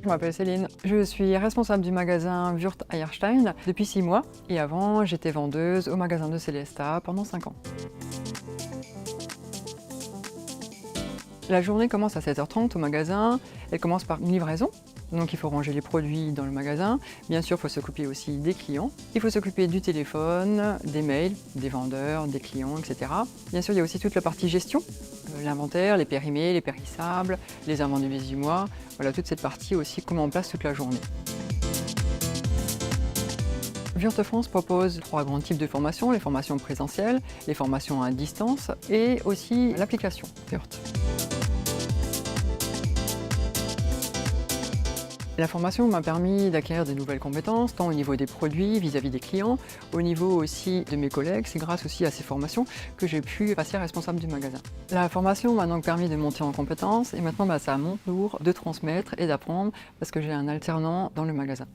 Je m'appelle Céline, je suis responsable du magasin Wurt Eierstein depuis 6 mois et avant j'étais vendeuse au magasin de Célesta pendant 5 ans. La journée commence à 7h30 au magasin, elle commence par une livraison. Donc il faut ranger les produits dans le magasin. Bien sûr, il faut s'occuper aussi des clients. Il faut s'occuper du téléphone, des mails, des vendeurs, des clients, etc. Bien sûr, il y a aussi toute la partie gestion, l'inventaire, les périmés, les périssables, les invendus du mois. Voilà, toute cette partie aussi qu'on met en place toute la journée. Wurt France propose 3 grands types de formations, les formations présentielles, les formations à distance et aussi l'application Wurt. La formation m'a permis d'acquérir de nouvelles compétences, tant au niveau des produits vis-à-vis des clients, au niveau aussi de mes collègues. C'est grâce aussi à ces formations que j'ai pu passer responsable du magasin. La formation m'a donc permis de monter en compétences et maintenant c'est à mon tour de transmettre et d'apprendre parce que j'ai un alternant dans le magasin.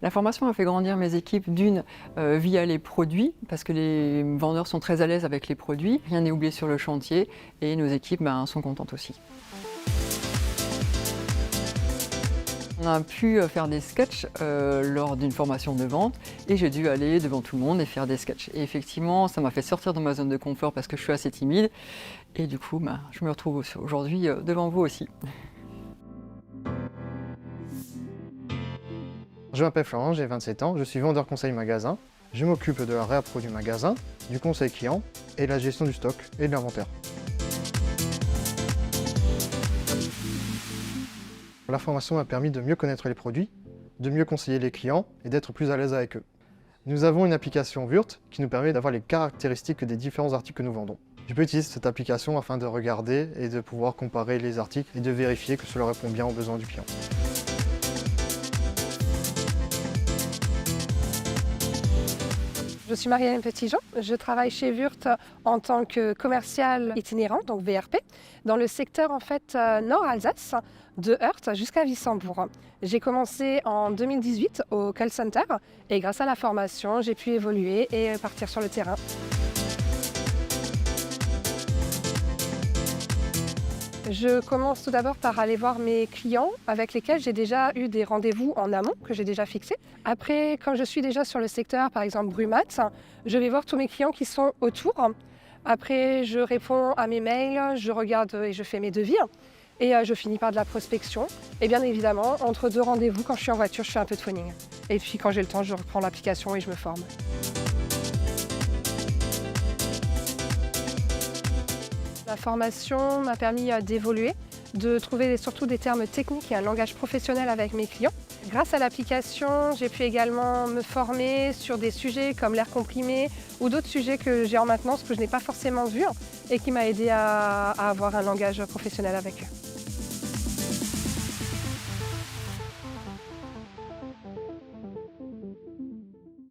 La formation a fait grandir mes équipes d'une via les produits, parce que les vendeurs sont très à l'aise avec les produits, rien n'est oublié sur le chantier et nos équipes sont contentes aussi. On a pu faire des sketchs lors d'une formation de vente et j'ai dû aller devant tout le monde et faire des sketchs. Et effectivement, ça m'a fait sortir de ma zone de confort parce que je suis assez timide et du coup, je me retrouve aujourd'hui devant vous aussi. Je m'appelle Florent, j'ai 27 ans, je suis vendeur conseil magasin. Je m'occupe de la réappro du magasin, du conseil client et de la gestion du stock et de l'inventaire. La formation m'a permis de mieux connaître les produits, de mieux conseiller les clients et d'être plus à l'aise avec eux. Nous avons une application Wurt qui nous permet d'avoir les caractéristiques des différents articles que nous vendons. Je peux utiliser cette application afin de regarder et de pouvoir comparer les articles et de vérifier que cela répond bien aux besoins du client. Je suis Marianne Petitjean, je travaille chez Wurt en tant que commercial itinérant, donc VRP, dans le secteur Nord-Alsace, de Heurt jusqu'à Wissembourg. J'ai commencé en 2018 au call center et grâce à la formation, j'ai pu évoluer et partir sur le terrain. Je commence tout d'abord par aller voir mes clients avec lesquels j'ai déjà eu des rendez-vous en amont que j'ai déjà fixés. Après, quand je suis déjà sur le secteur, par exemple Brumat, je vais voir tous mes clients qui sont autour. Après, je réponds à mes mails, je regarde et je fais mes devis. Et je finis par de la prospection. Et bien évidemment, entre 2 rendez-vous, quand je suis en voiture, je fais un peu de phoning. Et puis quand j'ai le temps, je reprends l'application et je me forme. La formation m'a permis d'évoluer, de trouver surtout des termes techniques et un langage professionnel avec mes clients. Grâce à l'application, j'ai pu également me former sur des sujets comme l'air comprimé ou d'autres sujets que j'ai en maintenance que je n'ai pas forcément vus et qui m'a aidé à avoir un langage professionnel avec eux.